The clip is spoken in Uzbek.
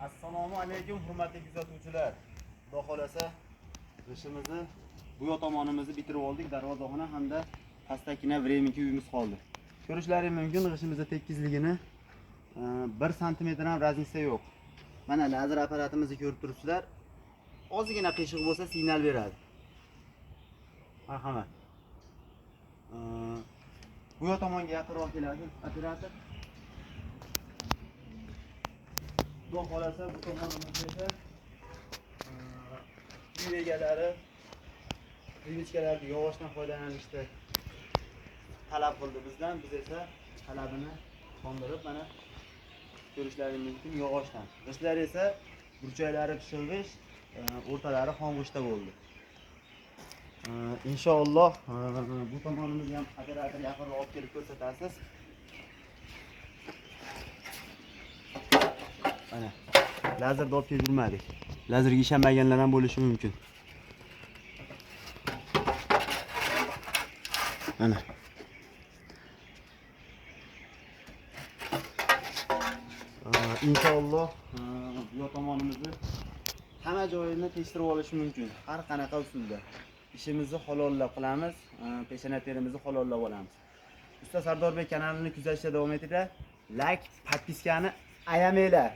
Assalomu alaykum hurmatli kuzatuvchilar. Xudo xolasa ishimizni bu yoq tomonimizni bitirib oldik. Darvozaxona hamda pastdagina vremenki uyimiz qoldi. Ko'rishlaringiz mumkin, g'ishimizning tekizligini 1 sm ham razniца yo'q. Mana lazer apparatimizni ko'rib turibsizlar. Ozgina qiyshiq bo'lsa signal beradi. Marhamat. Bu yoq tomonga yaqinroq keladi operator. Xudo xolasa bu tomonimizda esa uy egalari privichkalarni yog'ochdan foydalanishni talab qildi bizdan. Biz esa talabini qondirib mana ko'rishlaringiz mumkin yog'ochdan. G'ishlar esa burchaklari pishirg'ish, o'rtalari xom g'ishda bo'ldi. Inshaalloh bu tomonimizni ham operator yaqinroq olib kelib ko'rsatasiz. Mana lazerda olib kelib yurmadik. Lazerga ishonmaganlar ham bo'lishi mumkin. Mana. Inshaalloh bu tomonimizni hamma joyini tekshirib olish mumkin. Har qanaqa usulda ishimizni halollab qilamiz, peshana terimizni halollab olamiz. Usta Sardorbek kanalini kuzatishda davom etinglar. Like, podpiskani ayamanglar.